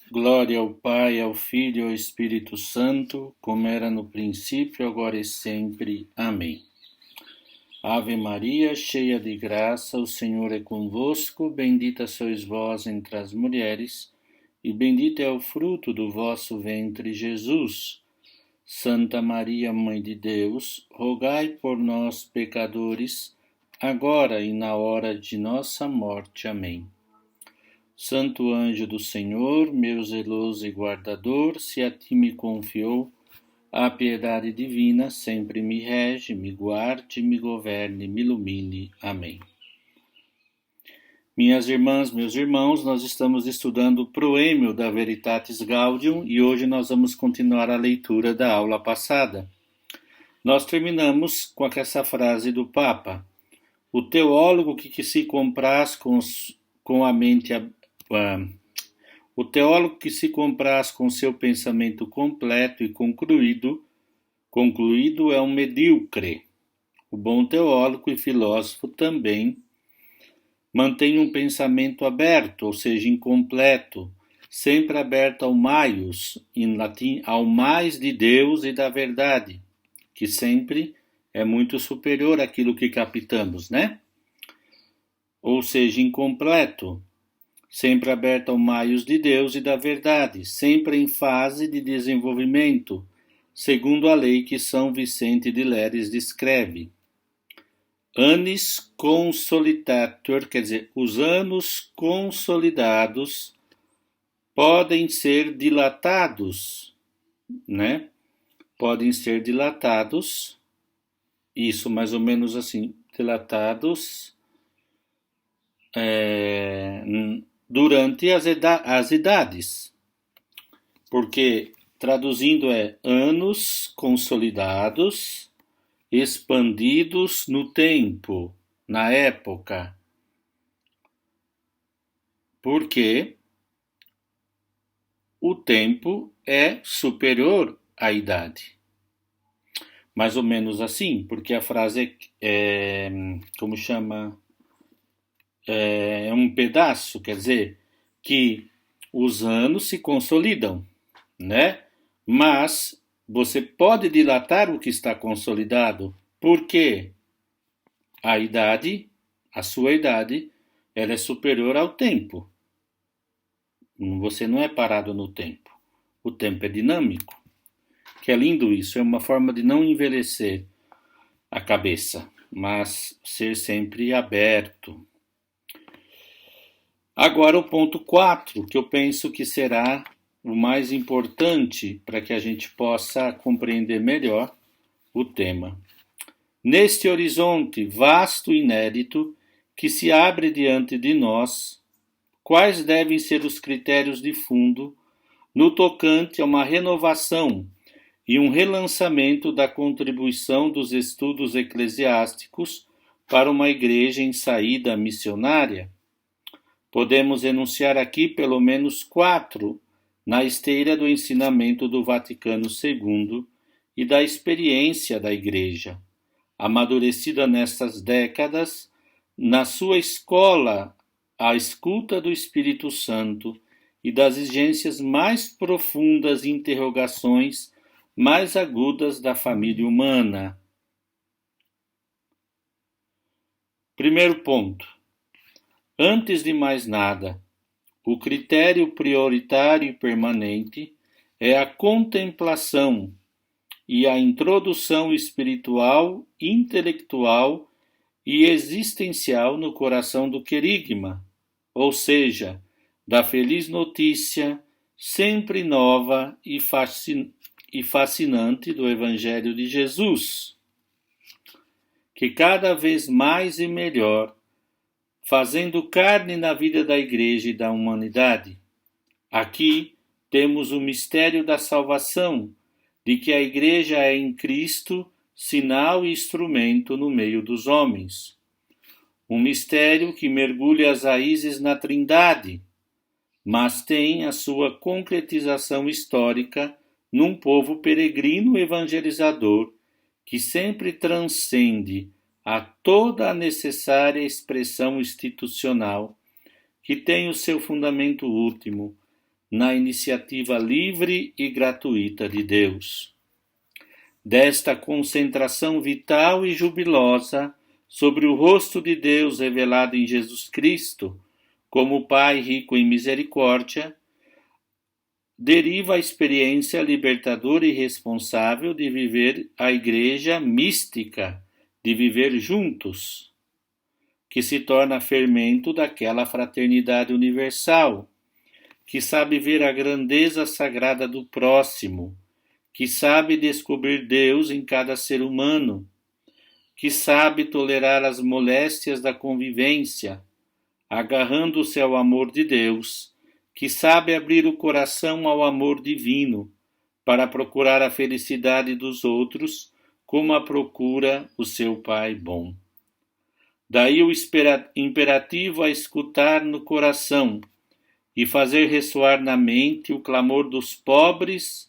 Glória ao Pai, ao Filho e ao Espírito Santo, como era no princípio, agora e sempre. Amém. Ave Maria, cheia de graça, o Senhor é convosco, bendita sois vós entre as mulheres, e bendito é o fruto do vosso ventre, Jesus. Santa Maria, Mãe de Deus, rogai por nós, pecadores, agora e na hora de nossa morte. Amém. Santo anjo do Senhor, meu zeloso e guardador, se a ti me confiou a piedade divina, sempre me rege, me guarde, me governe, me ilumine. Amém. Minhas irmãs, meus irmãos, nós estamos estudando o Proêmio da Veritatis Gaudium e hoje nós vamos continuar a leitura da aula passada. Nós terminamos com essa frase do Papa: o teólogo que se compraz com a mente o teólogo que se compraz com seu pensamento completo e concluído é um medíocre. O bom teólogo e filósofo também mantém um pensamento aberto, ou seja, incompleto, sempre aberto ao maius, em latim, ao mais de Deus e da verdade, que sempre é muito superior àquilo que captamos, né? Ou seja, incompleto, sempre aberto ao maius de Deus e da verdade, sempre em fase de desenvolvimento, segundo a lei que São Vicente de Lérès descreve. Annis consolitator, quer dizer, os anos consolidados podem ser dilatados, né? Podem ser dilatados, isso mais ou menos assim, dilatados durante as idades, porque traduzindo é anos consolidados, expandidos no tempo, na época, porque o tempo é superior à idade. Mais ou menos assim, porque a frase é como chama? É um pedaço, quer dizer, que os anos se consolidam, né? Mas você pode dilatar o que está consolidado, porque a sua idade, ela é superior ao tempo. Você não é parado no tempo. O tempo é dinâmico. Que é lindo isso, é uma forma de não envelhecer a cabeça, mas ser sempre aberto. Agora o ponto 4, que eu penso que será o mais importante para que a gente possa compreender melhor o tema. Neste horizonte vasto e inédito que se abre diante de nós, quais devem ser os critérios de fundo no tocante a uma renovação e um relançamento da contribuição dos estudos eclesiásticos para uma igreja em saída missionária? Podemos enunciar aqui pelo menos 4 na esteira do ensinamento do Vaticano II e da experiência da Igreja, amadurecida nestas décadas, na sua escola, à escuta do Espírito Santo e das exigências mais profundas e interrogações mais agudas da família humana. Primeiro ponto. Antes de mais nada, o critério prioritário e permanente é a contemplação e a introdução espiritual, intelectual e existencial no coração do querigma, ou seja, da feliz notícia sempre nova e fascinante do Evangelho de Jesus, que cada vez mais e melhor fazendo carne na vida da Igreja e da humanidade. Aqui temos o mistério da salvação, de que a Igreja é em Cristo sinal e instrumento no meio dos homens. Um mistério que mergulha as raízes na Trindade, mas tem a sua concretização histórica num povo peregrino evangelizador que sempre transcende a toda a necessária expressão institucional, que tem o seu fundamento último na iniciativa livre e gratuita de Deus. Desta concentração vital e jubilosa sobre o rosto de Deus revelado em Jesus Cristo, como Pai rico em misericórdia, deriva a experiência libertadora e responsável de viver a Igreja mística, de viver juntos, que se torna fermento daquela fraternidade universal, que sabe ver a grandeza sagrada do próximo, que sabe descobrir Deus em cada ser humano, que sabe tolerar as moléstias da convivência, agarrando-se ao amor de Deus, que sabe abrir o coração ao amor divino, para procurar a felicidade dos outros, como a procura o seu Pai bom. Daí o imperativo a escutar no coração e fazer ressoar na mente o clamor dos pobres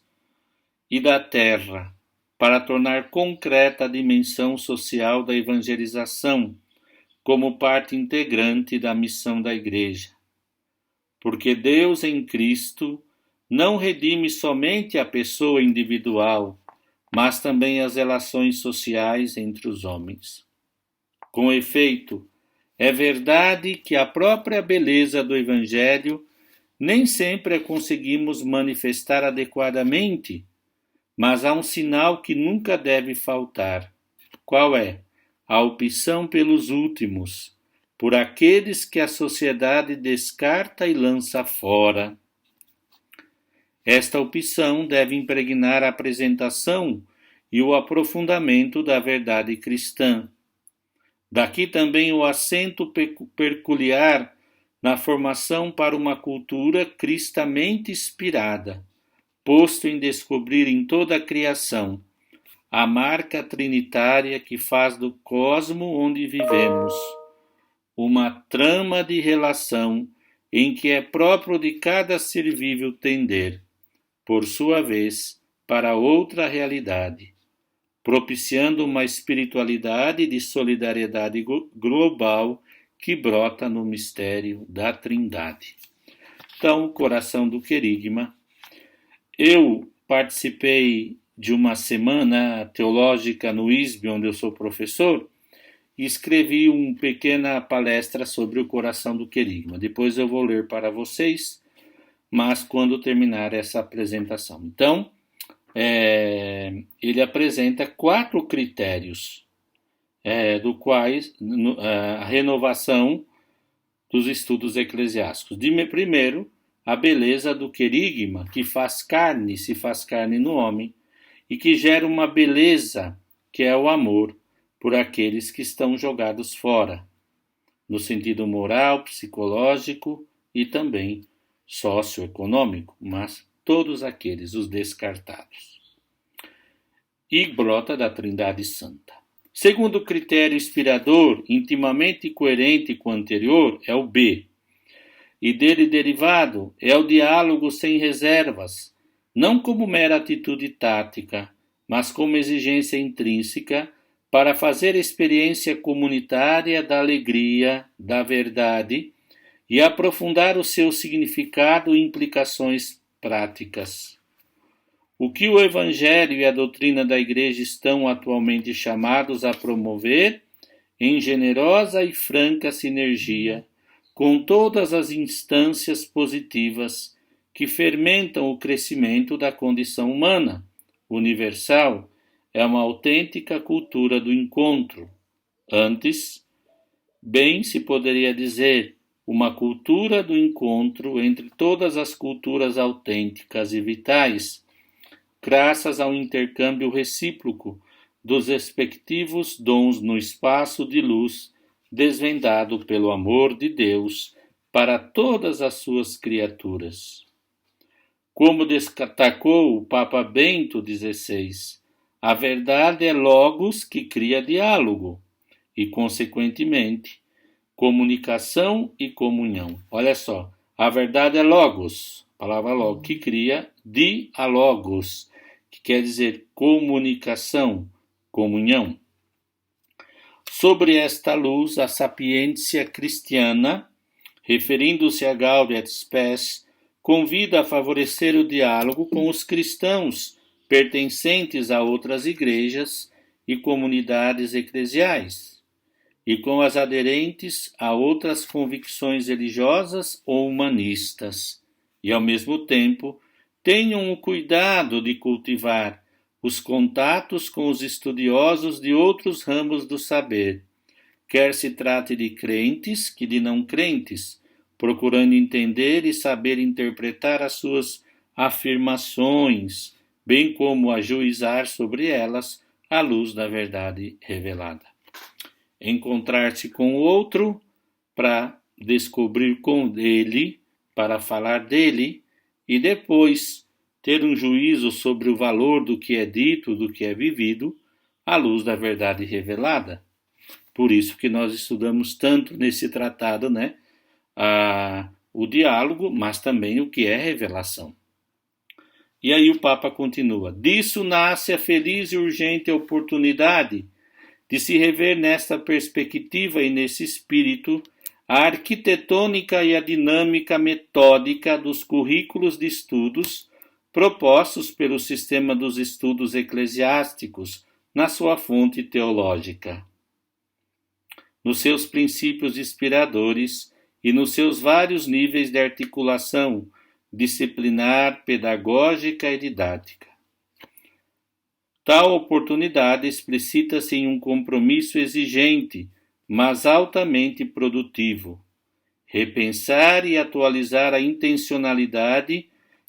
e da terra, para tornar concreta a dimensão social da evangelização, como parte integrante da missão da Igreja. Porque Deus em Cristo não redime somente a pessoa individual, mas também as relações sociais entre os homens. Com efeito, é verdade que a própria beleza do Evangelho nem sempre a conseguimos manifestar adequadamente, mas há um sinal que nunca deve faltar. Qual é? A opção pelos últimos, por aqueles que a sociedade descarta e lança fora. Esta opção deve impregnar a apresentação e o aprofundamento da verdade cristã. Daqui também o acento peculiar na formação para uma cultura cristamente inspirada, posto em descobrir em toda a criação a marca trinitária que faz do cosmo onde vivemos uma trama de relação em que é próprio de cada ser vivo tender, por sua vez, para outra realidade, propiciando uma espiritualidade de solidariedade global que brota no mistério da Trindade. Então, o coração do querigma. Eu participei de uma semana teológica no ISB, onde eu sou professor, e escrevi uma pequena palestra sobre o coração do querigma. Depois eu vou ler para vocês, mas quando terminar essa apresentação. Então, ele apresenta 4 critérios, do quais a renovação dos estudos eclesiásticos. Primeiro, a beleza do querigma, que se faz carne no homem, e que gera uma beleza, que é o amor, por aqueles que estão jogados fora, no sentido moral, psicológico e também socioeconômico, mas todos aqueles, os descartados. E brota da Trindade Santa. Segundo critério inspirador, intimamente coerente com o anterior, é o B. E dele derivado é o diálogo sem reservas, não como mera atitude tática, mas como exigência intrínseca para fazer a experiência comunitária da alegria, da verdade e aprofundar o seu significado e implicações práticas. O que o Evangelho e a doutrina da Igreja estão atualmente chamados a promover, em generosa e franca sinergia, com todas as instâncias positivas que fermentam o crescimento da condição humana, universal, é uma autêntica cultura do encontro. Antes, bem se poderia dizer, uma cultura do encontro entre todas as culturas autênticas e vitais, graças ao intercâmbio recíproco dos respectivos dons no espaço de luz desvendado pelo amor de Deus para todas as suas criaturas. Como destacou o Papa Bento XVI, a verdade é logos que cria diálogo e, consequentemente, comunicação e comunhão. Olha só, a verdade é logos, a palavra logos, que cria diálogos, que quer dizer comunicação, comunhão. Sobre esta luz, a sapiência cristiana, referindo-se a Gaudium et Spes, convida a favorecer o diálogo com os cristãos pertencentes a outras igrejas e comunidades eclesiais, e com as aderentes a outras convicções religiosas ou humanistas, e ao mesmo tempo tenham o cuidado de cultivar os contatos com os estudiosos de outros ramos do saber, quer se trate de crentes que de não crentes, procurando entender e saber interpretar as suas afirmações, bem como ajuizar sobre elas à luz da verdade revelada. Encontrar-se com o outro para descobrir com ele, para falar dele, e depois ter um juízo sobre o valor do que é dito, do que é vivido, à luz da verdade revelada. Por isso que nós estudamos tanto nesse tratado, o diálogo, mas também o que é revelação. E aí o Papa continua: disso nasce a feliz e urgente oportunidade de se rever nesta perspectiva e nesse espírito a arquitetônica e a dinâmica metódica dos currículos de estudos propostos pelo sistema dos estudos eclesiásticos na sua fonte teológica, nos seus princípios inspiradores e nos seus vários níveis de articulação disciplinar, pedagógica e didática. Tal oportunidade explicita-se em um compromisso exigente, mas altamente produtivo: repensar e atualizar a intencionalidade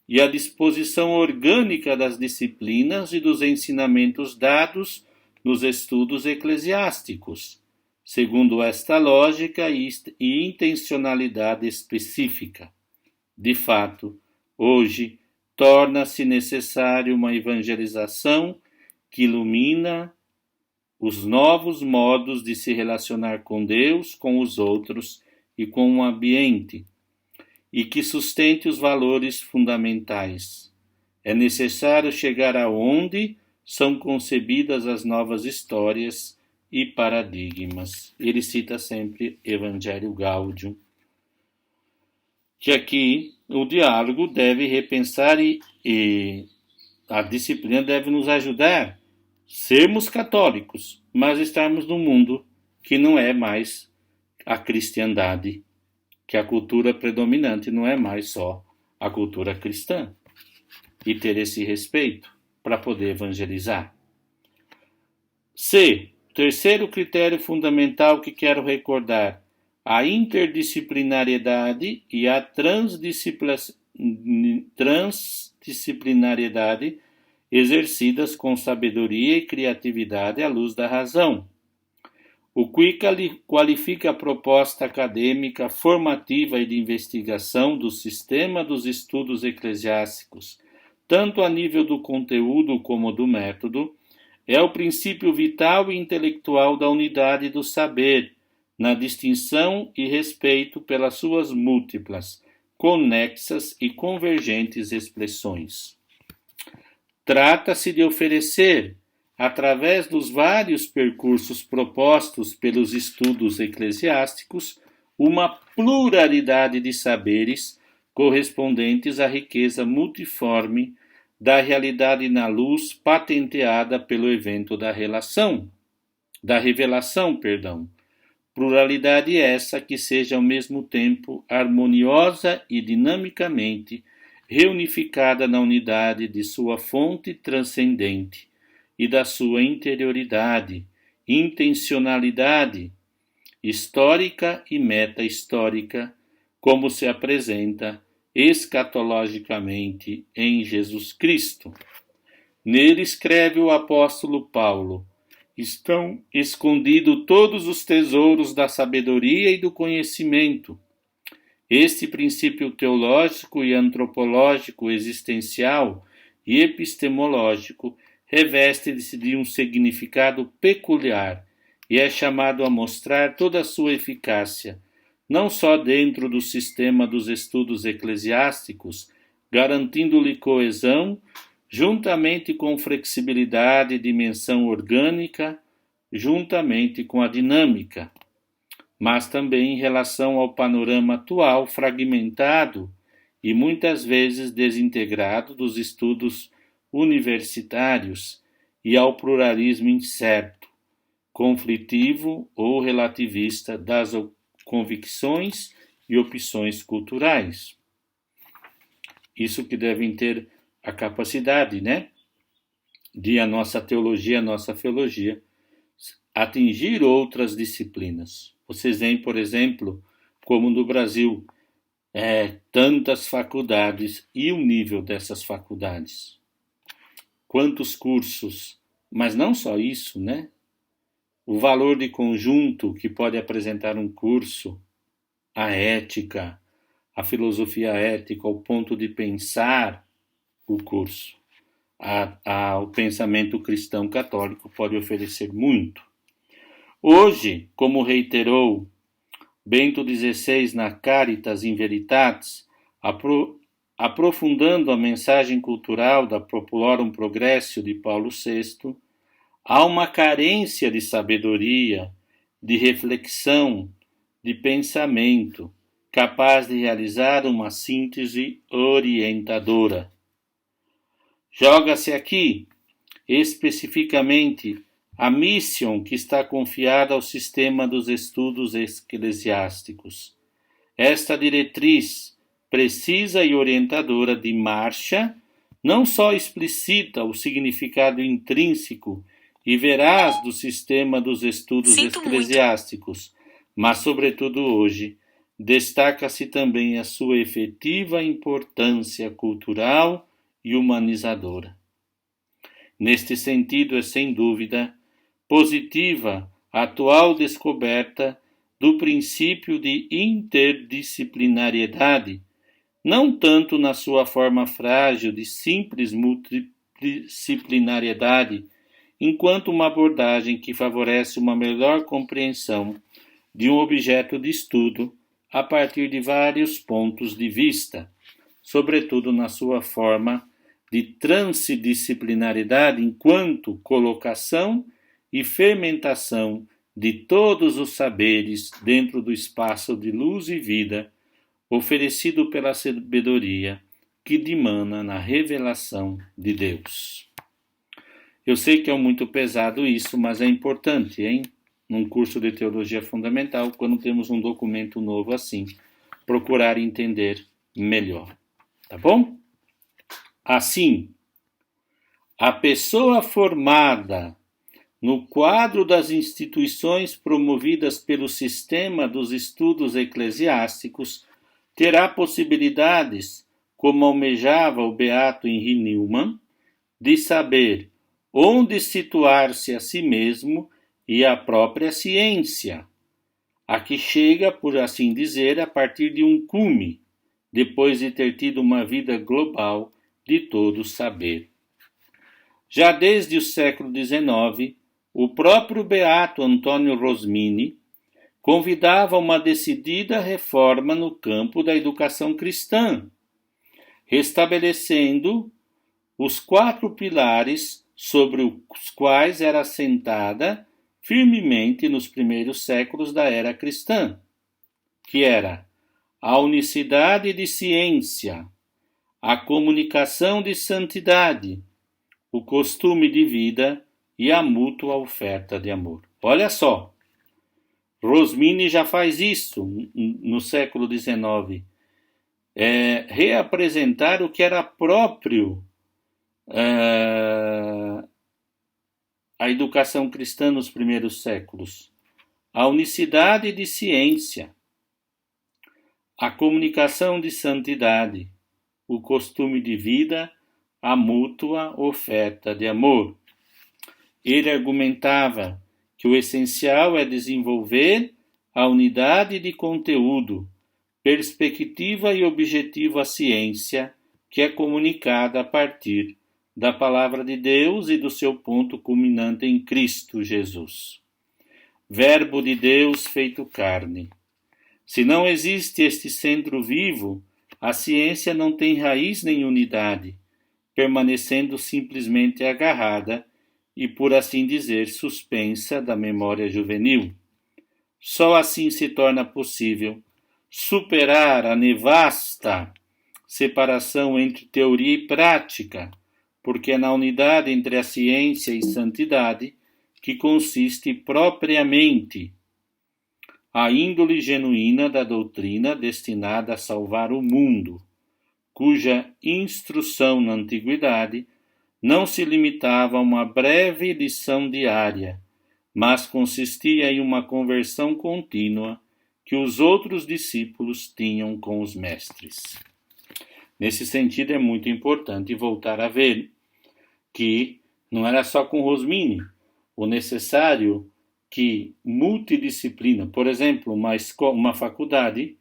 e a disposição orgânica das disciplinas e dos ensinamentos dados nos estudos eclesiásticos, segundo esta lógica e intencionalidade específica. De fato, hoje, torna-se necessário uma evangelização que ilumina os novos modos de se relacionar com Deus, com os outros e com o ambiente, e que sustente os valores fundamentais. É necessário chegar aonde são concebidas as novas histórias e paradigmas. Ele cita sempre Evangelho Gaudium, que aqui o diálogo deve repensar e a disciplina deve nos ajudar a sermos católicos, mas estarmos num mundo que não é mais a cristandade, que a cultura predominante não é mais só a cultura cristã, e ter esse respeito para poder evangelizar. Terceiro critério fundamental que quero recordar: a interdisciplinariedade e a transdisciplinariedade exercidas com sabedoria e criatividade à luz da razão, o que qualifica a proposta acadêmica, formativa e de investigação do sistema dos estudos eclesiásticos, tanto a nível do conteúdo como do método, é o princípio vital e intelectual da unidade do saber, na distinção e respeito pelas suas múltiplas, conexas e convergentes expressões. Trata-se de oferecer, através dos vários percursos propostos pelos estudos eclesiásticos, uma pluralidade de saberes correspondentes à riqueza multiforme da realidade na luz patenteada pelo evento da revelação. Pluralidade essa que seja ao mesmo tempo harmoniosa e dinamicamente reunificada na unidade de sua fonte transcendente e da sua interioridade, intencionalidade histórica e meta-histórica, como se apresenta escatologicamente em Jesus Cristo. Nele escreve o apóstolo Paulo: estão escondidos todos os tesouros da sabedoria e do conhecimento. Este princípio teológico e antropológico existencial e epistemológico reveste-se de um significado peculiar e é chamado a mostrar toda a sua eficácia, não só dentro do sistema dos estudos eclesiásticos, garantindo-lhe coesão, juntamente com flexibilidade e dimensão orgânica, juntamente com a dinâmica, mas também em relação ao panorama atual fragmentado e muitas vezes desintegrado dos estudos universitários e ao pluralismo incerto, conflitivo ou relativista das convicções e opções culturais. Isso que devem ter a capacidade, de a nossa teologia, a nossa filologia, atingir outras disciplinas. Vocês veem, por exemplo, como no Brasil, tantas faculdades e o nível dessas faculdades. Quantos cursos, mas não só isso, O valor de conjunto que pode apresentar um curso, a ética, a filosofia ética, o ponto de pensar o curso. O pensamento cristão católico pode oferecer muito. Hoje, como reiterou Bento XVI na Caritas in Veritatis, aprofundando a mensagem cultural da Populorum Progressio de Paulo VI, há uma carência de sabedoria, de reflexão, de pensamento, capaz de realizar uma síntese orientadora. Joga-se aqui, especificamente, a missão que está confiada ao sistema dos estudos eclesiásticos. Esta diretriz precisa e orientadora de marcha não só explicita o significado intrínseco e veraz do sistema dos estudos eclesiásticos, mas, sobretudo hoje, destaca-se também a sua efetiva importância cultural e humanizadora. Neste sentido, é sem dúvida positiva a atual descoberta do princípio de interdisciplinariedade, não tanto na sua forma frágil de simples multidisciplinariedade, enquanto uma abordagem que favorece uma melhor compreensão de um objeto de estudo a partir de vários pontos de vista, sobretudo na sua forma de transdisciplinaridade enquanto colocação e fermentação de todos os saberes dentro do espaço de luz e vida oferecido pela sabedoria que dimana na revelação de Deus. Eu sei que é muito pesado isso, mas é importante, num curso de teologia fundamental, quando temos um documento novo assim, procurar entender melhor, tá bom? Assim, a pessoa formada no quadro das instituições promovidas pelo sistema dos estudos eclesiásticos terá possibilidades, como almejava o beato Henri Newman, de saber onde situar-se a si mesmo e a própria ciência, a que chega, por assim dizer, a partir de um cume, depois de ter tido uma vida global de todo saber. Já desde o século XIX, o próprio beato Antônio Rosmini convidava uma decidida reforma no campo da educação cristã, restabelecendo os 4 pilares sobre os quais era assentada firmemente nos primeiros séculos da era cristã, que era a unicidade de ciência, a comunicação de santidade, o costume de vida e a mútua oferta de amor. Olha só, Rosmini já faz isso no século XIX, reapresentar o que era próprio a educação cristã nos primeiros séculos. A unicidade de ciência, a comunicação de santidade, o costume de vida, a mútua oferta de amor. Ele argumentava que o essencial é desenvolver a unidade de conteúdo, perspectiva e objetivo à ciência, que é comunicada a partir da palavra de Deus e do seu ponto culminante em Cristo Jesus. Verbo de Deus feito carne. Se não existe este centro vivo, a ciência não tem raiz nem unidade, permanecendo simplesmente agarrada e, por assim dizer, suspensa da memória juvenil. Só assim se torna possível superar a nevasta separação entre teoria e prática, porque é na unidade entre a ciência e santidade que consiste propriamente a índole genuína da doutrina destinada a salvar o mundo, cuja instrução na antiguidade não se limitava a uma breve lição diária, mas consistia em uma conversão contínua que os outros discípulos tinham com os mestres. Nesse sentido, é muito importante voltar a ver que não era só com Rosmini o necessário que multidisciplina, por exemplo, uma faculdade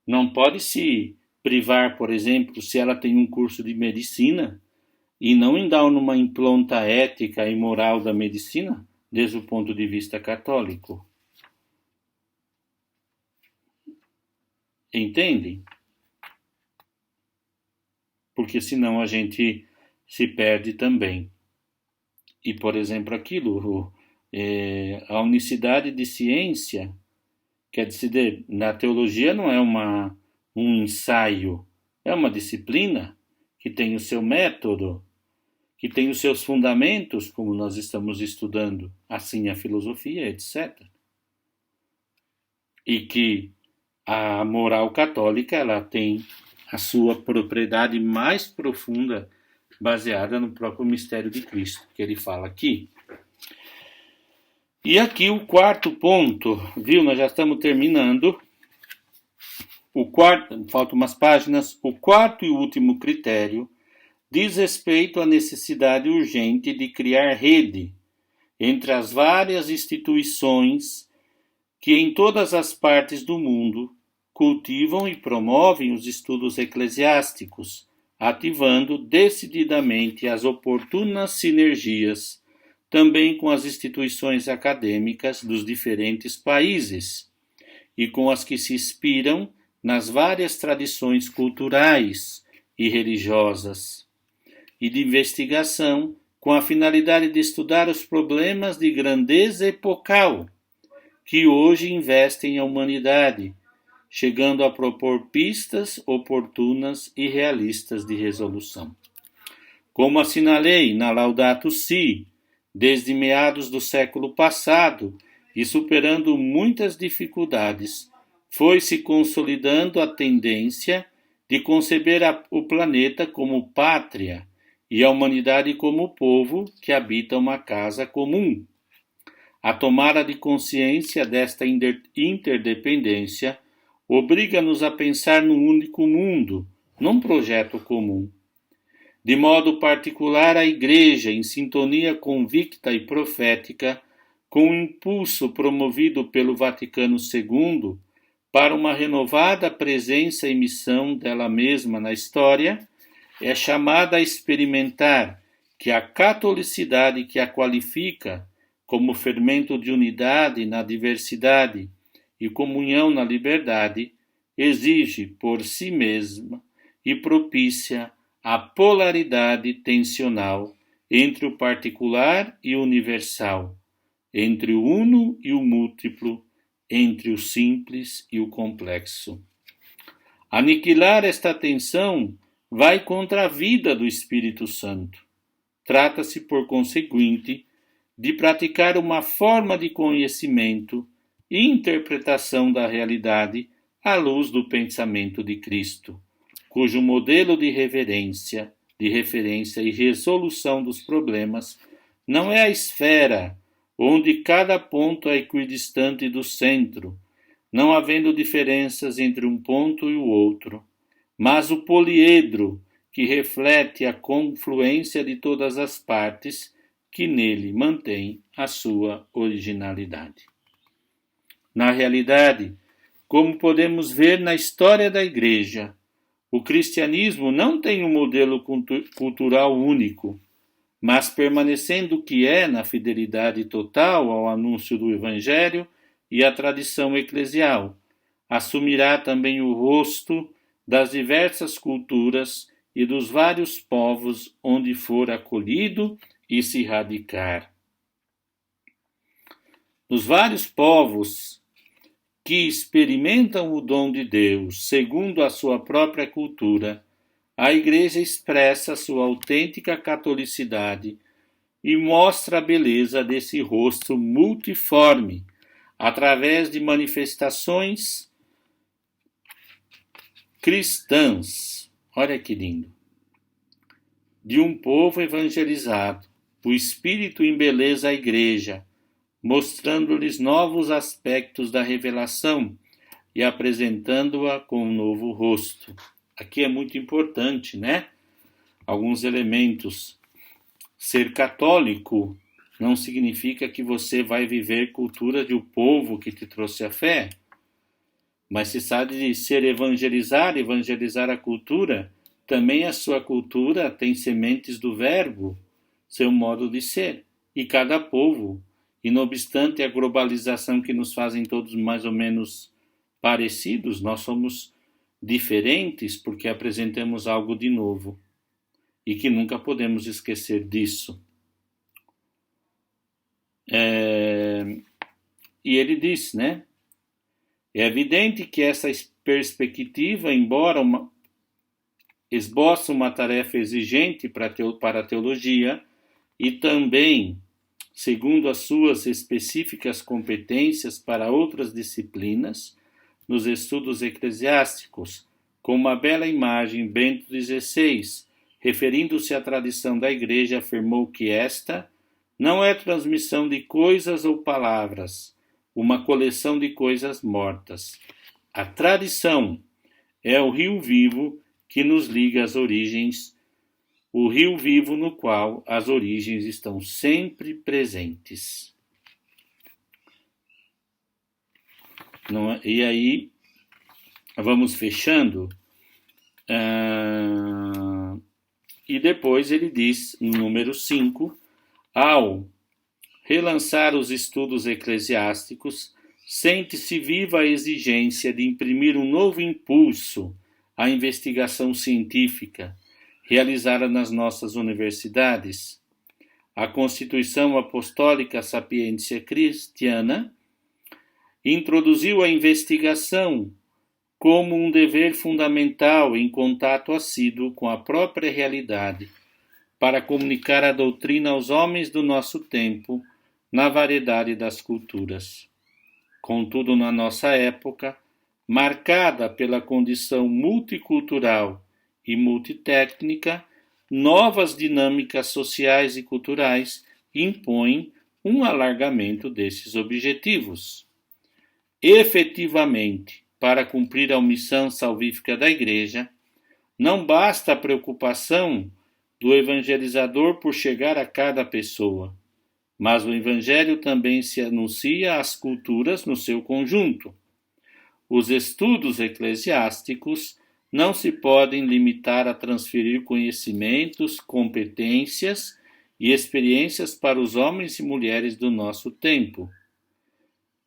não pode se privar, por exemplo, se ela tem um curso de medicina e não dar numa impronta ética e moral da medicina desde o ponto de vista católico. Entendem? Porque senão a gente se perde também. E, por exemplo, a unicidade de ciência, quer dizer, na teologia não é um ensaio, é uma disciplina que tem o seu método, que tem os seus fundamentos, como nós estamos estudando, assim a filosofia, etc. E que a moral católica ela tem a sua propriedade mais profunda baseada no próprio mistério de Cristo, que ele fala aqui. E aqui o quarto ponto, viu? Nós já estamos terminando. Faltam umas páginas. O quarto e último critério diz respeito à necessidade urgente de criar rede entre as várias instituições que em todas as partes do mundo cultivam e promovem os estudos eclesiásticos, ativando decididamente as oportunas sinergias também com as instituições acadêmicas dos diferentes países e com as que se inspiram nas várias tradições culturais e religiosas e de investigação com a finalidade de estudar os problemas de grandeza epocal que hoje investem a humanidade, chegando a propor pistas oportunas e realistas de resolução. Como assinalei na Laudato Si, desde meados do século passado e superando muitas dificuldades, foi se consolidando a tendência de conceber o planeta como pátria e a humanidade como povo que habita uma casa comum. A tomada de consciência desta interdependência obriga-nos a pensar num único mundo, num projeto comum. De modo particular, a Igreja, em sintonia convicta e profética, com o impulso promovido pelo Vaticano II para uma renovada presença e missão dela mesma na história, é chamada a experimentar que a catolicidade que a qualifica como fermento de unidade na diversidade e comunhão na liberdade, exige por si mesma e propicia a polaridade tensional entre o particular e o universal, entre o uno e o múltiplo, entre o simples e o complexo. Aniquilar esta tensão vai contra a vida do Espírito Santo. Trata-se, por conseguinte, de praticar uma forma de conhecimento e interpretação da realidade à luz do pensamento de Cristo, cujo modelo de referência e resolução dos problemas não é a esfera onde cada ponto é equidistante do centro, não havendo diferenças entre um ponto e o outro, mas o poliedro que reflete a confluência de todas as partes que nele mantém a sua originalidade. Na realidade, como podemos ver na história da Igreja, o cristianismo não tem um modelo cultural único, mas permanecendo o que é na fidelidade total ao anúncio do Evangelho e à tradição eclesial, assumirá também o rosto das diversas culturas e dos vários povos onde for acolhido e se radicar. Nos vários povos que experimentam o dom de Deus segundo a sua própria cultura, a Igreja expressa sua autêntica catolicidade e mostra a beleza desse rosto multiforme através de manifestações cristãs. Olha que lindo. De um povo evangelizado, o Espírito embeleza a Igreja, mostrando-lhes novos aspectos da revelação e apresentando-a com um novo rosto. Aqui é muito importante, né? Alguns elementos. Ser católico não significa que você vai viver cultura de um povo que te trouxe a fé, mas se sabe de ser evangelizar a cultura, também a sua cultura tem sementes do verbo, seu modo de ser. E cada povo, e não obstante a globalização que nos fazem todos mais ou menos parecidos, nós somos diferentes porque apresentamos algo de novo. E que nunca podemos esquecer disso. E ele diz, né? É evidente que essa perspectiva, embora esboça uma tarefa exigente para a teologia e também, segundo as suas específicas competências para outras disciplinas, nos estudos eclesiásticos, com uma bela imagem, Bento XVI, referindo-se à tradição da Igreja, afirmou que esta não é transmissão de coisas ou palavras, uma coleção de coisas mortas. A tradição é o rio vivo que nos liga às origens, o rio vivo no qual as origens estão sempre presentes. E aí, vamos fechando. E depois ele diz, no número 5, ao relançar os estudos eclesiásticos, sente-se viva a exigência de imprimir um novo impulso à investigação científica realizada nas nossas universidades. A Constituição Apostólica Sapientia Christiana introduziu a investigação como um dever fundamental em contato assíduo com a própria realidade, para comunicar a doutrina aos homens do nosso tempo, na variedade das culturas. Contudo, na nossa época, marcada pela condição multicultural e multitécnica, novas dinâmicas sociais e culturais impõem um alargamento desses objetivos. Efetivamente, para cumprir a missão salvífica da Igreja, não basta a preocupação do evangelizador por chegar a cada pessoa, mas o Evangelho também se anuncia às culturas no seu conjunto. Os estudos eclesiásticos não se podem limitar a transferir conhecimentos, competências e experiências para os homens e mulheres do nosso tempo,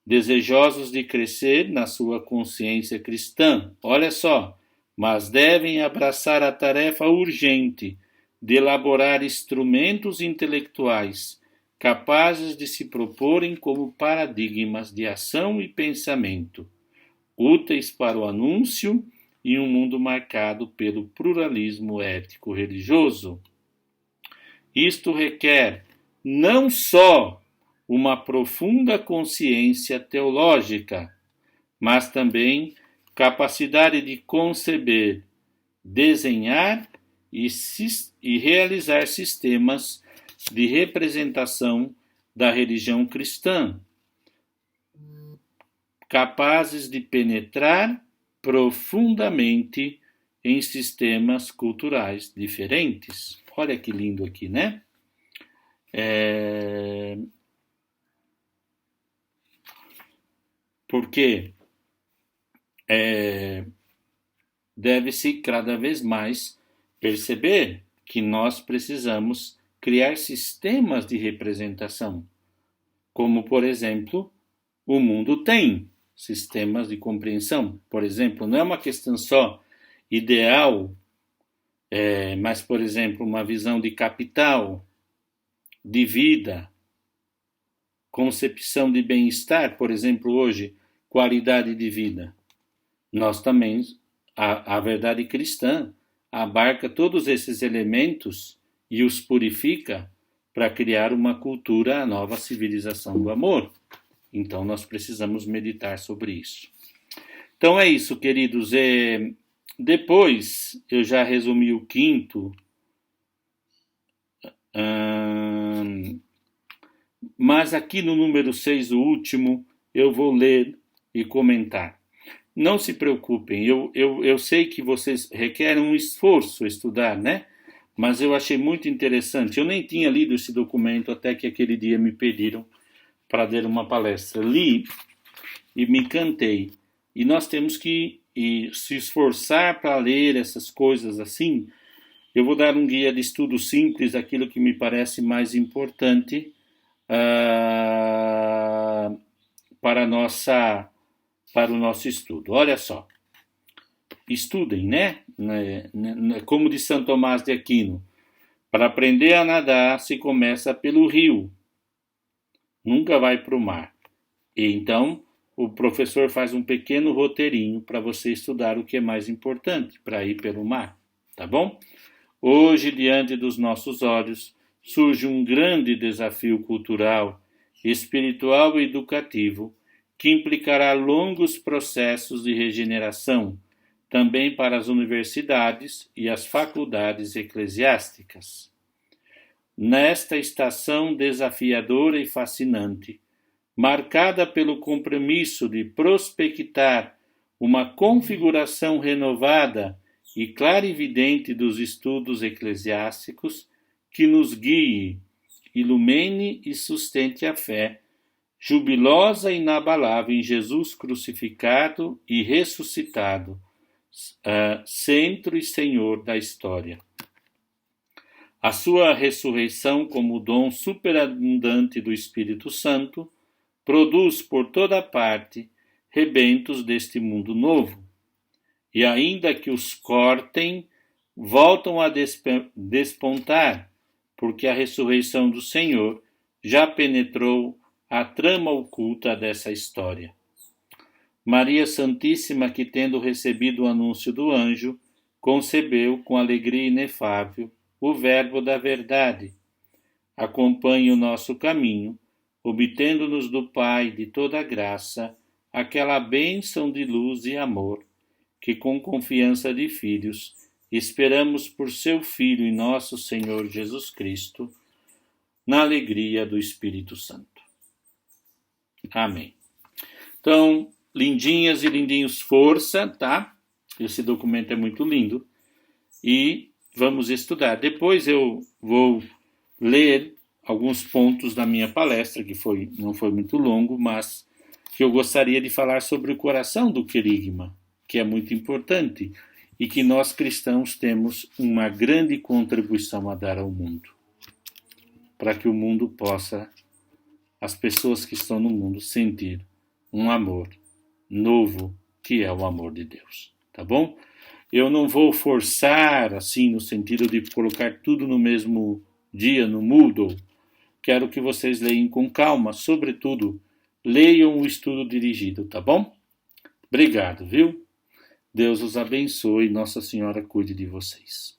desejosos de crescer na sua consciência cristã. Olha só, mas devem abraçar a tarefa urgente de elaborar instrumentos intelectuais capazes de se proporem como paradigmas de ação e pensamento, úteis para o anúncio em um mundo marcado pelo pluralismo ético-religioso. Isto requer não só uma profunda consciência teológica, mas também capacidade de conceber, desenhar e realizar sistemas de representação da religião cristã, capazes de penetrar profundamente em sistemas culturais diferentes. Olha que lindo aqui, né? Porque deve-se cada vez mais perceber que nós precisamos criar sistemas de representação, como, por exemplo, o mundo tem sistemas de compreensão. Por exemplo, não é uma questão só ideal, mas, por exemplo, uma visão de capital, de vida, concepção de bem-estar, por exemplo, hoje, qualidade de vida. Nós também, a verdade cristã abarca todos esses elementos e os purifica para criar uma cultura, a nova civilização do amor. Então nós precisamos meditar sobre isso. Então é isso, queridos. Depois eu já resumi o quinto, mas aqui no número 6, o último, eu vou ler e comentar. Não se preocupem, eu sei que vocês requerem um esforço estudar, né? Mas eu achei muito interessante. Eu nem tinha lido esse documento até que aquele dia me pediram para dar uma palestra. Li e me encantei. E nós temos que se esforçar para ler essas coisas assim. Eu vou dar um guia de estudo simples, aquilo que me parece mais importante para o nosso estudo. Olha só, estudem, né? Como de São Tomás de Aquino, para aprender a nadar se começa pelo rio, nunca vai para o mar. E então o professor faz um pequeno roteirinho para você estudar o que é mais importante para ir pelo mar, tá bom? Hoje, diante dos nossos olhos, surge um grande desafio cultural, espiritual e educativo que implicará longos processos de regeneração, também para as universidades e as faculdades eclesiásticas. Nesta estação desafiadora e fascinante, marcada pelo compromisso de prospectar uma configuração renovada e clarividente dos estudos eclesiásticos que nos guie, ilumine e sustente a fé, jubilosa e inabalável em Jesus crucificado e ressuscitado, centro e senhor da história. A sua ressurreição como dom superabundante do Espírito Santo produz por toda parte rebentos deste mundo novo, e ainda que os cortem, voltam a despontar, porque a ressurreição do Senhor já penetrou a trama oculta dessa história. Maria Santíssima, que tendo recebido o anúncio do anjo, concebeu com alegria inefável o Verbo da verdade, acompanhe o nosso caminho, obtendo-nos do Pai de toda graça aquela bênção de luz e amor, que com confiança de filhos esperamos por seu Filho e nosso Senhor Jesus Cristo, na alegria do Espírito Santo. Amém. Então, lindinhas e lindinhos, força, tá? Esse documento é muito lindo. E vamos estudar. Depois eu vou ler alguns pontos da minha palestra, que não foi muito longo, mas que eu gostaria de falar sobre o coração do querigma, que é muito importante e que nós cristãos temos uma grande contribuição a dar ao mundo, para que o mundo possa, as pessoas que estão no mundo, sentir um amor novo, que é o amor de Deus, tá bom? Eu não vou forçar, assim, no sentido de colocar tudo no mesmo dia, no Moodle. Quero que vocês leiam com calma, sobretudo, leiam o estudo dirigido, tá bom? Obrigado, viu? Deus os abençoe e Nossa Senhora cuide de vocês.